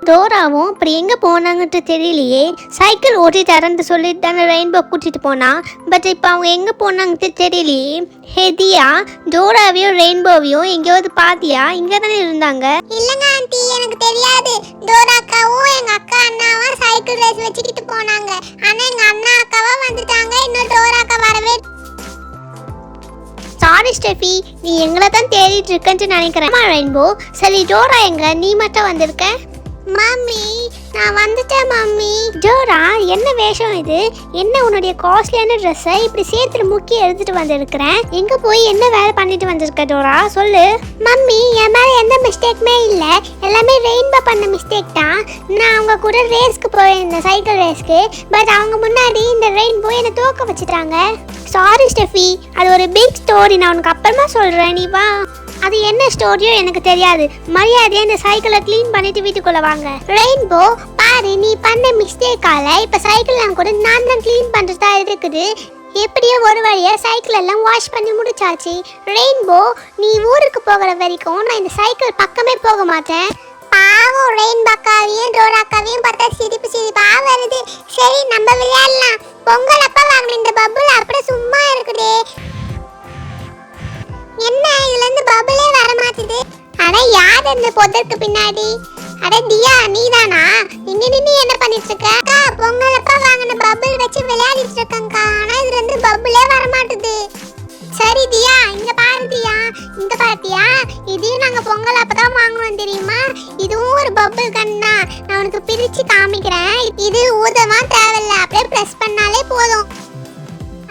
டோராவும் அப்படி எங்கே போனாங்கன்ட்டு தெரியலையே. சைக்கிள் ஓட்டி தரேன்னு சொல்லிட்டு தானே ரெயின்போ கூட்டிகிட்டு போனா. பட் இப்போ அவங்க எங்கே போனாங்கன்ட்டு தெரியலையே. ஹெதியா டோராவையும் ரெயின்போவையும் எங்கேயாவது பாத்தியா? இங்கே தானே இருந்தாங்க. இல்லைங்க ஆண்டி, எனக்கு தெரியாது. டோரா அக்காவும் எங்கள் அக்கா அண்ணாவும் சைக்கிள் ரேஸ் வச்சுக்கிட்டு போனாங்க. ஆனால் எங்கள் அண்ணா அக்காவா வந்துட்டாங்க, இன்னும் டோரா அக்கா வரவே. சாரி ஸ்டெஃபி, நீ எங்களை தான் தேடிட்டு இருக்கன்ட்டு நினைக்கிறேன். ரெயின்போ சரி, டோரா எங்க? நீ மட்டும் வந்திருக்க? மம்மி நான் வந்துட்டேன் மம்மி. டோரா, என்ன வேஷம் இது? என்ன உன்னுடைய காஸ்ட்லியான ட்ரெஸ்ஸை இப்படி சேர்த்துல முக்கி எடுத்துட்டு வந்திருக்கிறேன்? எங்க போய் என்ன வேலை பண்ணிட்டு வந்திருக்க டோரா, சொல்லு. மம்மி, என் மேலே எந்த மிஸ்டேக்குமே இல்லை, எல்லாமே ரெயின்போ பண்ண மிஸ்டேக் தான். நான் அவங்க கூட ரேஸ்க்கு போயிருந்தேன், சைக்கிள் ரேஸ்க்கு. பட் அவங்க முன்னாடி இந்த ரெயின்போ என்னை தூக்க வச்சுட்டாங்க. சாரி ஸ்டெஃபி, அது ஒரு பிக் ஸ்டோரி, நான் உனக்கு அப்புறமா சொல்கிறேன், நீ வா. அது என்ன ஸ்டோரியோ எனக்கு தெரியாது. மரியாதையா இந்த சைக்கிளை க்ளீன் பண்ணிட்டு வீட்டுக்குள்ள வாங்க. ரெயின்போ பாரு, நீ பண்ண மிஸ்டேக்கால இப்போ சைக்கிள் கூட நான் தான் க்ளீன் பண்ணுறதா இருக்குது. எப்படியோ ஒரு வழியாக சைக்கிள் எல்லாம் வாஷ் பண்ணி முடிச்சாச்சு. ரெயின்போ, நீ ஊருக்கு போகிற வரைக்கும் நான் இந்த சைக்கிள் பக்கமே போக மாட்டேன். பாவம் ரெயின்போ அக்காவையும் டோரா அக்காவையும் பார்த்தா சிரிப்பா வருது. சரி, நம்ம விளையாடலாம். பொங்கல் அப்பா வாங்கின இந்த பபுள் அப்படியே சும்மா இருக்குதே. என்ன இதுல இருந்து பபுளே வர மாட்டுது? அட யார் இந்த பொதற்கு பின்னாடி? அட தியா, நீதானா? இங்க நின்னு என்ன பண்ணிட்டு இருக்க? அக்கா, பொங்கல் அப்பா வாங்கின பபுள் வச்சு விளையாடிட்டு இருக்கேன்க்கா. ஆனா இதுல இருந்து பபுளே வர மாட்டுது. சரி தியா, இங்க பாரு தியா, இங்க பாத்தியா? இதையும் நாங்க பொங்கல் அப்பதான் வாங்குவோம் தெரியுமா? இதுவும் ஒரு பபுள் கன் தான். நான் உனக்கு பிரிச்சு காமிக்கிறேன். இது ஊதமா தேவையில்ல, அப்படியே பிரஸ் பண்ணாலே போதும்.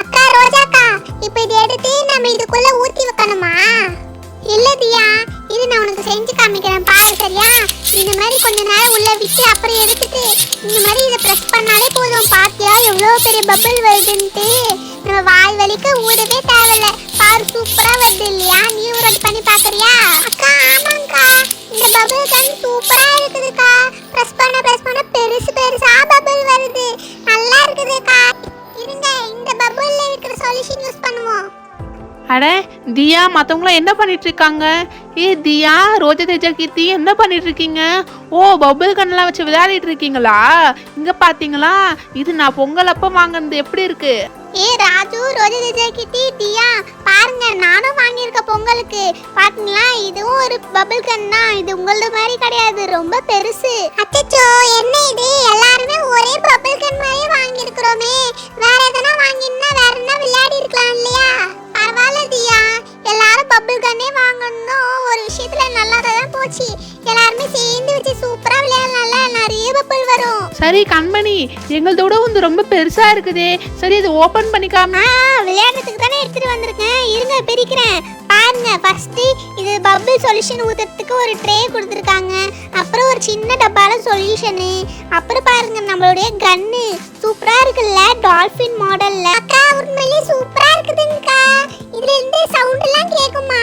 அக்கா ரோஜாக்கா, இப்போ இதை எடுத்து நம்ம இதுக்குள்ள ஊத்தி வைக்கணுமா? இல்ல தியா, இது நான் உனக்கு செஞ்சு காமிக்கிறேன் பாரு, சரியா? இந்த மாதிரி கொஞ்ச நேரம் உள்ள விட்டு அப்புறம் எடுத்துட்டு இந்த மாதிரி இதை பிரஸ் பண்ணாலே போதும். பாத்தியா எவ்வளோ பெரிய பபிள் வருதுன்ட்டு? நம்ம வாய் வலிக்க ஊடவே தேவையில்ல. பாரு, சூப்பரா வருது இல்லையா? நீ ஒரு பண்ணி பாக்குறியா? அக்கா ஆமாங்கக்கா, இந்த பபிள் கன் சூப்பரா இருக்குதுக்கா. பிரஸ் பண்ண பெருசா பபிள் வருது. நல்லா இருக்குதுக்கா. இருங்க, இந்த பபிள்ல இருக்கிற சொல்யூஷன் யூஸ் பண்ணுவோம். அட தியா, மற்றவங்களாம் என்ன பண்ணிட்டு இருக்காங்க? தியா, ரோஜா, தேஜா, கீர்த்தி என்ன பண்ணிட்டு இருக்கீங்க? ஓ, பபுள் கண்ணெல்லாம் வச்சு விளையாடிட்டு இருக்கீங்களா? இங்க பாத்தீங்களா, இது நான் பொங்கல் அப்ப வாங்கினது எப்படி இருக்கு? ராஜு, ரோஜா, தேஜா, கீர்த்தி, தியா, பாருங்க, நானும் வாங்கியிருக்க பொங்கலுக்கு. பாத்தீங்களா, இதுவும் ஒரு பபுள் கன் தான். இது உங்களது மாதிரி கிடையாது, ரொம்ப பெருசு. அச்சச்சோ, என்ன இது? எல்லாருமே ஒரே பபுள் கன் மாதிரியே வாங்கியிருக்கிறோமே. வேற எதனா வாங்கினா வேற என்ன விளையாடி இருக்கலாம் இல்லையா? பரவாயில்ல தியா, எல்லாரும் பபுள் கன்னே வாங்கணும். ஒரு விஷயத்துல நல்லா தான் போச்சு. எல்லாருமே சேர்ந்து வச்சு சூப்பரா விளையாடலாம்ல, நிறைய பபுள் வரும். சரி கண்மணி, எங்களதோட வந்து ரொம்ப பெருசா இருக்குதே. சரி, இது ஓபன் பண்ணிக்காம. விளையாடுறதுக்கு தானே எடுத்துட்டு வந்திருக்கேன், இருங்க பிரிக்கிறேன். பாருங்க, ஃபர்ஸ்ட் இது பபிள் சொல்யூஷன் ஊத்துறதுக்கு ஒரு ட்ரே கொடுத்துருக்காங்க. அப்புறம் ஒரு சின்ன டப்பால சொல்யூஷனு. அப்புறம் பாருங்க நம்மளுடைய கன்னு சூப்பரா இருக்குல்ல, டால்ஃபின் மாடல்ல. அக்கா உண்மையிலேயே சூப்பரா இருக்குதுங்கக்கா. இதுல இருந்து சவுண்ட் எல்லாம் கேக்குமா?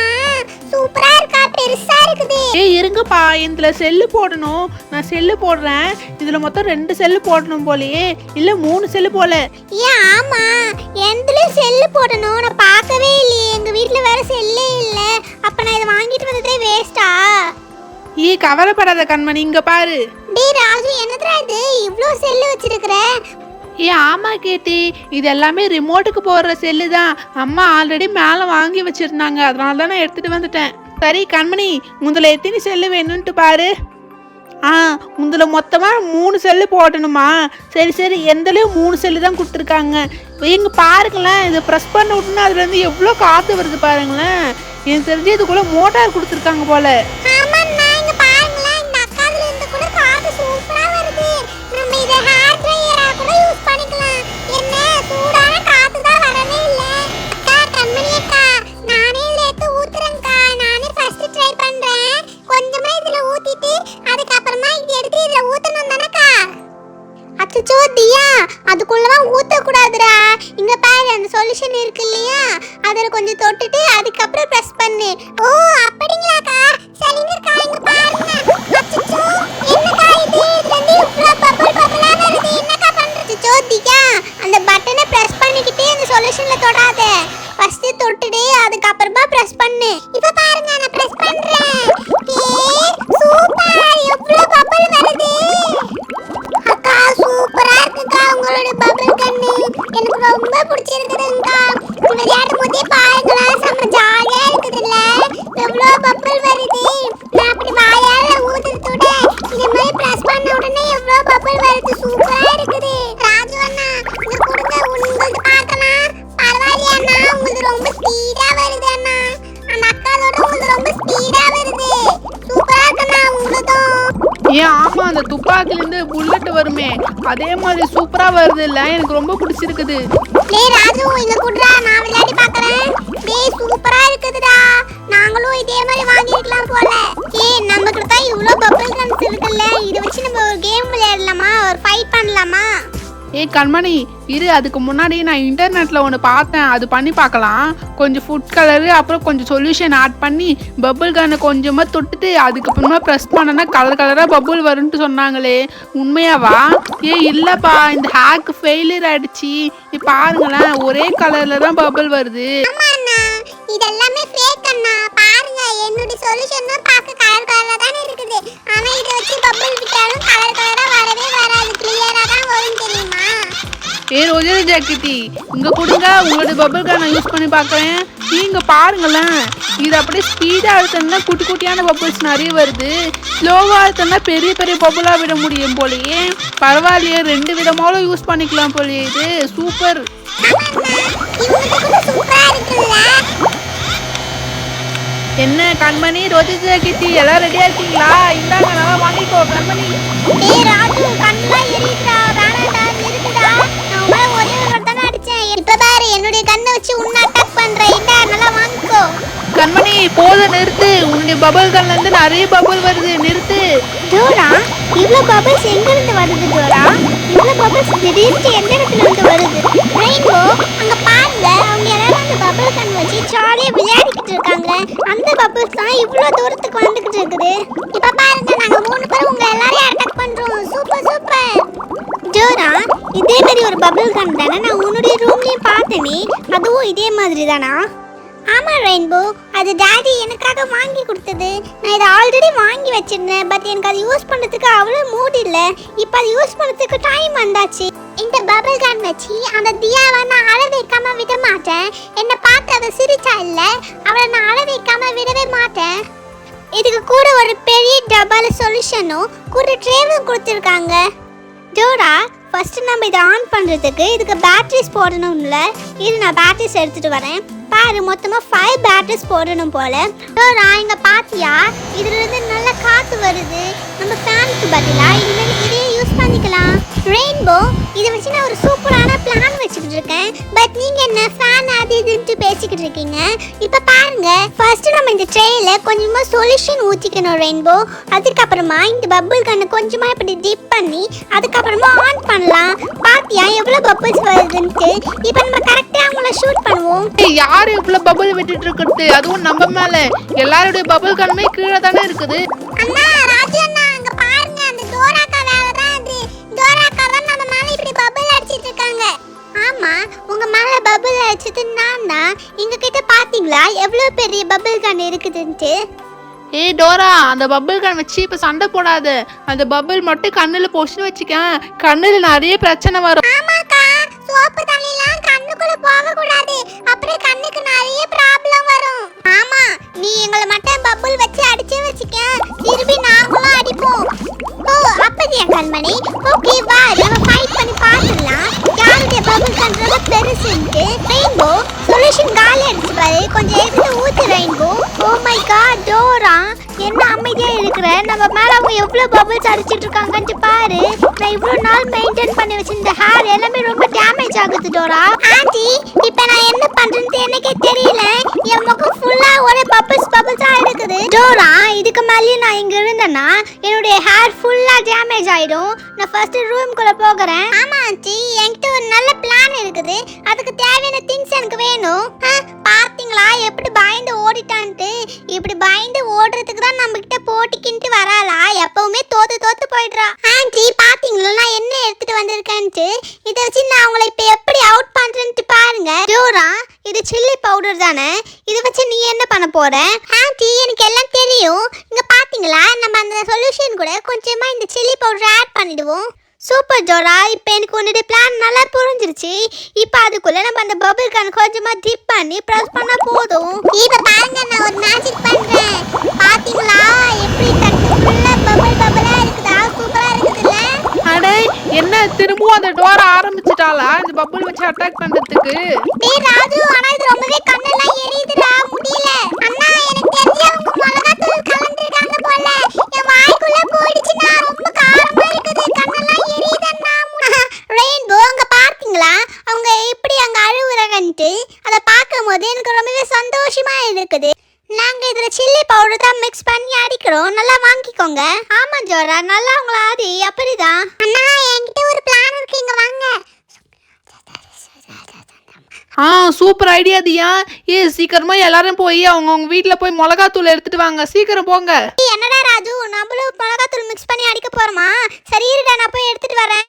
சூப்பரா இருக்கா, பெருசா இருக்குது. இருங்கப்பா, இதுல செல்லு போடணும். நான் செல்லு போடுறேன். இதுல மொத்தம் 2 செல்லு போடணும் போலயே, இல்ல 3 செல்லு போல. ஆமா, எதுல செல்லு போடணும்? நான் பார்க்கவே இல்லையே, எங்க வீட்ல வேற செல்லே இல்ல. அப்ப நான் இதை வாங்கிட்டு வந்ததே வேஸ்டா? கவலைப்படாத கண்மணி, இங்க பாரு. ராஜு, என்னடா இது இவ்ளோ செல்லு வச்சிருக்கிற? ஆமா கேட்டி, இது எல்லாமே ரிமோட்டுக்கு போடுற செல்லு தான். அம்மா ஆல்ரெடி மேலே வாங்கி வச்சிருந்தாங்க, அதனால தான் நான் எடுத்துட்டு வந்துட்டேன். சரி கண்மணி, முதல்ல எத்தனை செல்லு வேணும்ட்டு பாரு. முதல்ல மொத்தமாக 3 செல்லு போடணுமா? சரி, எந்தலையும் 3 செல்லு தான் கொடுத்துருக்காங்க. இங்கே பாருங்களேன், இதை ப்ரெஸ் பண்ண விட்டுனா அதுலேருந்து எவ்வளோ காற்று வருது பாருங்களேன். எனக்கு தெரிஞ்சு இதுக்குள்ளே மோட்டார் கொடுத்துருக்காங்க போல. அச்சச்சோ தியா, அதுக்குள்ளதான் ஊத்தக்கூடாதுடா. இங்க பாரு, அந்த சொல்யூஷன் இருக்கு இல்லையா, அதில் கொஞ்சம் தொட்டுட்டு அதுக்கப்புறம் ப்ரெஸ் பண்ணு. ஓ அப்படிங்களாக்கா? சரிங்கக்கா, இங்க பாருங்க. அச்சச்சோ, என்னக்கா இது? இதுல இவ்ளோ பபுளா வருது, என்னக்கா பண்றது? அச்சச்சோ தியா, அந்த பட்டனை ப்ரெஸ் பண்ணிக்கிட்டே அந்த சொல்யூஷன்ல தொடாத. ஃபர்ஸ்ட் தொட்டுட்டு அதுக்கப்புறமா ப்ரெஸ் பண்ணு. இப்ப பாருங்க, நான் ப்ரெஸ் பண்றேன். சூப்பர், எவ்வளவு பபுள் வருது. ரொம்ப பிடிச்சிருக்குதுங்கக்கா. விளையாடும் போதே பாருங்களா செம்ம ஜாலியா இருக்குதுல்ல. எவ்வளோ பப்பிள் வருது. நான் அப்படி வாயால ஊதுறதோட இந்த மாதிரி பிரஸ் பண்ண உடனே எவ்வளோ பப்பிள் வருது. சூப்பரா இருக்குது. ராஜு அண்ணா இங்க கொடுங்க, உங்களுக்கு பார்க்கலாம். பரவாயில்லையா அண்ணா, உங்களுக்கு ரொம்ப ஸ்பீடா வருது அண்ணா. அந்த அக்காவோட உங்களுக்கு ரொம்ப ஸ்பீடா வருது. சூப்பரா இருக்குண்ணா உங்களுக்கும். ஏன் ஆமா, அந்த துப்பாக்கிலேருந்து புல்லட் வருமே அதே மாதிரி சூப்பரா வருது இல்ல, எனக்கு ரொம்ப பிடிச்சிருக்குது. டேய் ராஜு இங்க குடுறா, நான் விளையாடி பார்க்கறேன். டேய் சூப்பரா இருக்குதுடா. நாங்களும் இதே மாதிரி வாங்கிக்கலாம் போல. ஏய் நம்ம கிட்ட தான் இவ்ளோ பபிள் கன்ஸ் இருக்குல்ல, இத வச்சு நம்ம ஒரு கேம் விளையாடலாமா, ஒரு ஃபைட் பண்ணலாமா? ஏய் கண்மணி இரு, அதுக்கு முன்னாடி நான் இன்டர்நெட்டில் ஒன்று பார்த்தேன், அது பண்ணி பார்க்கலாம். கொஞ்சம் ஃபுட் கலரு அப்புறம் கொஞ்சம் சொல்யூஷன் ஆட் பண்ணி பபுள் கன்னை கொஞ்சமாக தொட்டுட்டு அதுக்கப்புறமா ப்ரெஸ் பண்ணனா கலர் கலராக பபுள் வரும்னு சொன்னாங்களே, உண்மையாவா? இல்லைப்பா, இந்த ஹேக் ஃபெயிலியர் ஆயிடுச்சு. பாருங்களேன், ஒரே கலரில் தான் பபுள் வருது. ஆமா அண்ணா, இதெல்லாமே ஃபேக் அண்ணா. பாருங்க, என்னோட சொல்யூஷன் தான் பார்க்க கலர் கலரா தானே இருக்குது. ஆனா இத வச்சு பபிள் விட்டாலும் கலர் கலரா வரவே வராது. கிளியரா தான் வரும் தெரியுமா? ரோஜா ஜாக்கெட்டி இங்கே கொடுங்க, உங்களோட பபுள் கன் நான் யூஸ் பண்ணி பார்க்குறேன். நீங்கள் பாருங்களேன், இது அப்படியே ஸ்பீடாக எடுத்தோம்னா குட்டி குட்டியான பபுள்ஸ் நிறைய வருது. ஸ்லோவாக எடுத்தோம்னா பெரிய பெரிய பபுளாக விட முடியும் போலயே. பரவாயில்லையே, 2 விதமாலும் யூஸ் பண்ணிக்கலாம் போலயே. இது சூப்பர். என்ன கண்மணி, ரோஜா ஜாக்கெட்டி எல்லாம் ரெடியாக இருக்கீங்களா? இந்தாங்க, நல்லா வாங்கிக்கோ கண்மணி. ஏய் ராஜு, கண்ணா எரியுதுடா. வேணாம்டா, நிறுத்துடா. நான் உங்களை ஒரே ஒரு வாட்டி தான அடிச்சேன். இப்ப பாரு, என்னுடைய கண்ணை வச்சு உன்னை அட்டாக் பண்றேன். இந்தா நல்லா வாங்கிக்கோ. கண்மணி போதும், நிறுத்து. உன்னுடைய பபுள் கன்ல இருந்து நிறைய பபுள் வருது, நிறுத்து. டோரா, இவ்ளோ பபிள்ஸ் எங்க இருந்து வருது டோரா? இவ்ளோ பபிள்ஸ் திடீர்னு எந்த இடத்துல இருந்து வருது? ரெயின்போ, அங்க பாருங்க, அவங்க எல்லாரும் அந்த பபிள் கன் வச்சு ஜாலியா விளையாடிக்கிட்டு இருக்காங்க. அந்த பபிள்ஸ் தான் இவ்ளோ தூரத்துக்கு வந்துகிட்டு இருக்குது. இப்ப பாருங்க, நாங்க 3 பேரும் உங்க எல்லாரையும் அட்டாக் பண்றோம். Super super. டோரா, இதே மாதிரி ஒரு பபிள் கன் தானே நான் உன்னுடைய ரூம்லயும் பார்த்தேனே, அதுவும் இதே மாதிரி தானா? ஆமா ரெயின்போ, அது டாடி எனக்காக வாங்கி கொடுத்தது. நான் இதை ஆல்ரெடி வாங்கி வச்சிருந்தேன். பட் எனக்கு அது யூஸ் பண்றதுக்கு அவ்வளோ மூட் இல்லை. இப்போ அது யூஸ் பண்றதுக்கு டைம் வந்தாச்சு. இந்த பபிள் கன் வச்சு அந்த தியாவை நான் அழ வைக்காம விட மாட்டேன். என்னை பார்த்து அவ சிரிச்சா இல்ல, அவளை நான் அழ வைக்காம விடவே மாட்டேன். இதுக்கு கூட ஒரு பெரிய டப்பால சொல்யூஷனும் கூட ட்ரேவும் கொடுத்துருக்காங்க. டோரா, ஃபர்ஸ்ட் நம்ம இதை ஆன் பண்ணுறதுக்கு இதுக்கு பேட்டரிஸ் போடணும்ல. இது நான் பேட்டரிஸ் எடுத்துகிட்டு வரேன். பாரு, மொத்தமாக 5 பேட்டரிஸ் போடணும் போல. டோரா, இங்கே பார்த்தியா, இதுலேருந்து நல்ல காற்று வருது. நம்ம ஃபேனுக்கு பதிலாக இனிமேல் இதையே யூஸ் பண்ணிக்கலாம். ரெயின்போ, இதை வச்சு நான் ஒரு சூப்பரான பிளான் வச்சுக்கிட்டு இருக்கேன். பட் நீங்கள் என்ன ஃபேன் அது இதுன்ட்டு பேசிக்கிட்டு இருக்கீங்க. இப்போ பாருங்க, ஃபர்ஸ்ட் நம்ம இந்த ட்ரேயில் கொஞ்சமாக சொல்யூஷன் ஊற்றிக்கணும் ரெயின்போ. அதுக்கப்புறமா இந்த பபிள் கன்னை கொஞ்சமாக இப்படி டிப் பண்ணி அதுக்கப்புறமா ஆன் பண்ணலாம். பாத்தியா எவ்வளோ பபிள்ஸ் வருதுன்ட்டு? இப்போ நம்ம கரெக்டாக அவங்கள ஷூட் பண்ணுவோம். யாரு இவ்வளவு பபுள் விட்டுட்டு இருக்குது? அதுவும் நம்ம மேல. எல்லாருடைய பபுள் கன்மே கீழே தானே இருக்குது. அண்ணா ராஜு அண்ணா, அங்க பாருங்க, அந்த டோராக்கா வேலை தான் அது. டோராக்கா தான் நம்ம மேல இப்படி பபிள் அடிச்சிட்டு இருக்காங்க. ஆமா, உங்க மேல பபிள் அடிச்சது நான் தான். எங்க கிட்ட பாத்தீங்களா எவ்வளவு பெரிய பபிள் கன் இருக்குதுன்ட்டு? டோரா, அந்த பபிள் கன் வச்சு இப்ப சண்டை போடாத. அந்த பபிள் மட்டும் கண்ணுல போச்சுன்னு வச்சுக்க, கண்ணுல நிறைய பிரச்சனை வரும். ஆமாக்கா, சோப்பு தண்ணிலாம் கண்ணுக்குள்ள போக கூடாது. அப்புறம் கண்ணுக்கு நிறைய ப்ராப்ளம் வரும். ஆமா, நீ எங்களை மட்டும் பபிள் வச்சு அடிச்சு வச்சுக்க, திருப்பி நாங்களும் அடிப்போம். ஓ அப்படியா கண்மணி? ஓகே வா, நம்ம ஃபைட் பண்ணி பார்த்துடலாம் யாருடைய பபிள் கன் ரொம்ப பெருசுன்ட்டு. ரெயின்போ, சொல்யூஷன் காலி அடிச்சு பாரு, கொஞ்சம் எடுத்து ஊத்து rainbow. Oh my God Dora, என்ன அமைதியா இருக்கிற? நம்ம மேல அவங்க எவ்வளவு பபிள்ஸ் அடிச்சிட்டு இருக்காங்கன்னு பாரு. நான் இவ்வளவு நாள் மெயின்டைன் பண்ணி வச்சிருந்த ஹேர் எல்லாமே ரொம்ப டேமேஜ் ஆகுது டோரா. ஆண்டி, இப்போ நான் என்ன பண்றேன்னு எனக்கே தெரியல. என் முகம் ஃபுல்லா ஒரே பபிள்ஸா இருக்குது. டோரா, இதுக்கு மேலேயும் நான் இங்க இருந்தேன்னா என்னுடைய ஹேர் ஃபுல்லா டேமேஜ் ஆயிடும். நான் ஃபர்ஸ்ட் ரூம்குள்ள போகிறேன். ஆமா ஆண்டி, என்கிட்ட ஒரு நல்ல பிளான் இருக்குது. அதுக்கு தேவையான திங்ஸ் எனக்கு வேணும். பாத்தீங்களா எப்படி பயந்து ஓடிட்டான்ட்டு? இப்படி பயந்து ஓடுறதுக்கு தான் நம்ம கிட்ட போட்டிக்கிட்டு வராளா? எப்பவுமே தோத்து தோத்து போயிடுறா. ஆண்டி பாத்தீங்களா நான் என்ன எடுத்துட்டு வந்திருக்கேன்ட்டு? இதை வச்சு நான் உங்களை இப்ப எப்படி அவுட் பண்றேன்ட்டு பாருங்க. டோரா, இது சில்லி பவுடர் தானே? இதை வச்சு நீ என்ன பண்ண போற? ஆண்டி எனக்கு எல்லாம் தெரியும். இங்க பாத்தீங்களா, நம்ம அந்த சொல்யூஷன் கூட கொஞ்சமா இந்த சில்லி பவுடர் ஆட் பண்ணிடுவோம். சூப்பர் ஜோரா, இப்போ எனக்கு உன்னுடைய பிளான் நல்லா புரிஞ்சிருச்சு. இப்போ அதுக்குள்ள நம்ம அந்த பபிள் கன் கொஞ்சமா டிப் பண்ணி ப்ரெஸ் பண்ணா போதும். இப்ப பாருங்க, நான் ஒரு மேஜிக் பண்றேன். பாத்தீங்களா எப்படி தட்டு ஃபுல்லா பபிள் பபிளா இருக்குதா? சூப்பரா இருக்குதுல்ல? அடே என்ன திரும்பவும் அந்த டோரை ஆரம்பிச்சிட்டாளா இந்த பப்புள் வச்சு அட்டாக் பண்றதுக்கு? டேய் ராஜு, ஆனா இது ரொம்பவே கண்ணெல்லாம் எரியுதுடா, முடியல. அண்ணா, எனக்கு தெரிஞ்சு அவங்க மிளகாத்தூள் கலந்துருக்காங்க போல. என் வாய்க்குள்ள போயிடுச்சுன்னா ரொம்ப காரமா இருக்குது, கண்ணெல்லாம் எரியுதண்ணா. ரெயின்போ, அங்க பார்த்தீங்களா அவங்க எப்படி அங்க அழுவுறாங்கன்ட்டு? அதை பார்க்கும்போது எனக்கு ரொம்பவே சந்தோஷமா இருக்குது. நாங்க இதுல சில்லி பவுடர் தான் மிக்ஸ் பண்ணி அடிக்கிறோம், நல்லா வாங்கிக்கோங்க. ஆமா ஜோரா, நல்லா அவங்கள ஆடி அப்படிதான். அண்ணா, என்கிட்ட ஒரு பிளான் இருக்கு, இங்க வாங்க. சூப்பர் ஐடியா தியா. சீக்கிரமா எல்லாரும் போய் அவங்க வீட்டுல போய் மிளகாத்தூள் எடுத்துட்டு வாங்க, சீக்கிரம் போங்க. என்னடா ராஜு, நம்மளும் மிளகாத்தூள் மிக்ஸ் பண்ணி அடிக்க போறோமா? சரி இருடா, நான் போய் எடுத்துட்டு வரேன்.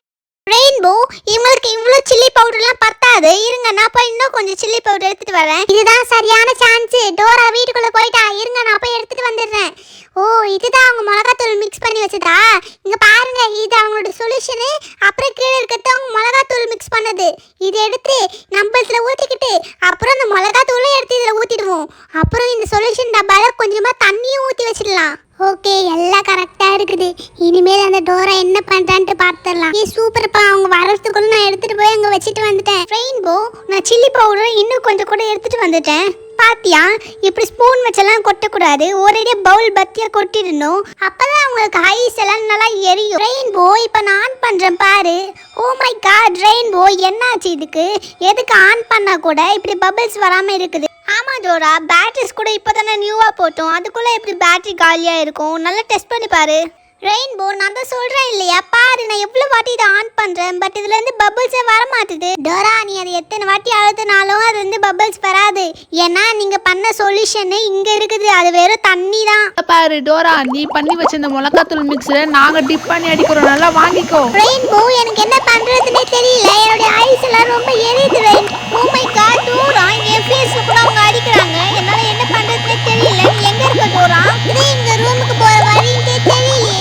ரெயின்போ, இவங்களுக்கு இவ்வளோ சில்லி பவுடர்லாம் பத்தாது, இருங்க நான் போய் இன்னும் கொஞ்சம் சில்லி பவுடர் எடுத்துட்டு வரேன். இதுதான் சரியான சான்ஸ். டோரா வீட்டுக்குள்ள போயிட்டா, இருங்க நான் போய் எடுத்துட்டு வந்துடுறேன். ஓ, இதுதான் அவங்க மிளகாத்தூள் மிக்ஸ் பண்ணி வச்சதா? இங்க பாருங்க, இது அவங்களோட சொல்யூஷனு. அப்புறம் கீழே இருக்கிறது அவங்க மிளகாத்தூள் மிக்ஸ் பண்ணது. இதை எடுத்து நம்ம இதில் ஊற்றிக்கிட்டு அப்புறம் அந்த மிளகாத்தூளும் எடுத்து இதில் ஊற்றிடுவோம். அப்புறம் இந்த சொல்யூஷன் டப்பால கொஞ்சமா தண்ணியும் ஊற்றி வச்சிடலாம். ஓகே, எல்லாம் கரெக்டாக இருக்குது. இனிமேல் அந்த டோரா என்ன பண்ணுறான்ட்டு பார்த்துடலாம். சூப்பர்ப்பா, அவங்க வரதுக்குள்ள நான் எடுத்துட்டு போய் அங்கே வச்சுட்டு வந்துட்டேன். ரெயின்போ, நான் சில்லி பவுடர் இன்னும் கொஞ்சம் கூட எடுத்துட்டு வந்துட்டேன். பாத்தியா, இப்படி ஸ்பூன் வச்செல்லாம் கொட்டக்கூடாது, ஒரேடியா பவுல் பத்தியா கொட்டிடணும். அப்பதான் அவங்களுக்கு ஐஸ் எல்லாம் நல்லா எரியும். ரெயின்போ, இப்போ நான் ஆன் பண்றேன் பாரு. ஓ மை காட் ரெயின்போ, என்னாச்சு இதுக்கு? எதுக்கு ஆன் பண்ணா கூட இப்படி பபிள்ஸ் வராம இருக்குது? ஆமா ஜோரா, பேட்டரிஸ் கூட இப்போதானே நியூவா போட்டோம், அதுக்குள்ள எப்படி பேட்டரி காலியா இருக்கும்? நல்லா டெஸ்ட் பண்ணி பாரு. ரெயின்போ, நான் தான் சொல்றேன் இல்லையா, பாரு நான் எவ்வளவு வாட்டி இதை ஆன் பண்றேன், பட் இதுல இருந்து பபிள்ஸே வர மாட்டுது. டோரா, நீ அதை எத்தனை வாட்டி அழுத்தினாலும் அது வந்து பபிள்ஸ் வராது. ஏன்னா நீங்க பண்ண சொல்யூஷன் இங்க இருக்குது, அது வெறும் தண்ணி தான். பாரு டோரா, நீ பண்ணி வச்ச இந்த மிளகாத்தூள் மிக்ஸை நாங்க டிப் பண்ணி அடிக்கிறோம், நல்லா வாங்கிக்கோ. ரெயின்போ, எனக்கு என்ன பண்றதுன்னே தெரியல, என்னுடைய ஐஸ் எல்லாம் ரொம்ப எரியுது. ஓ மை காட் டோரா, என் ஃபேஸ்ல கூட அவங்க அடிக்கிறாங்க, என்னால என்ன பண்றதுன்னே தெரியல. நீ எங்க இருக்க டோரா? இதே இந்த ரூமுக்கு போற வழியே தெரியலையே.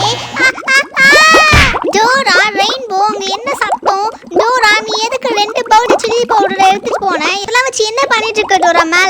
டோரா, ரெயின்போ, அங்க என்ன சத்தம்? டோரா, நீ எதுக்கு 2 பவுல் சில்லி பவுடர் எடுத்துட்டு போன? இதெல்லாம் வச்சு என்ன பண்ணிட்டு இருக்க டோரா மேல?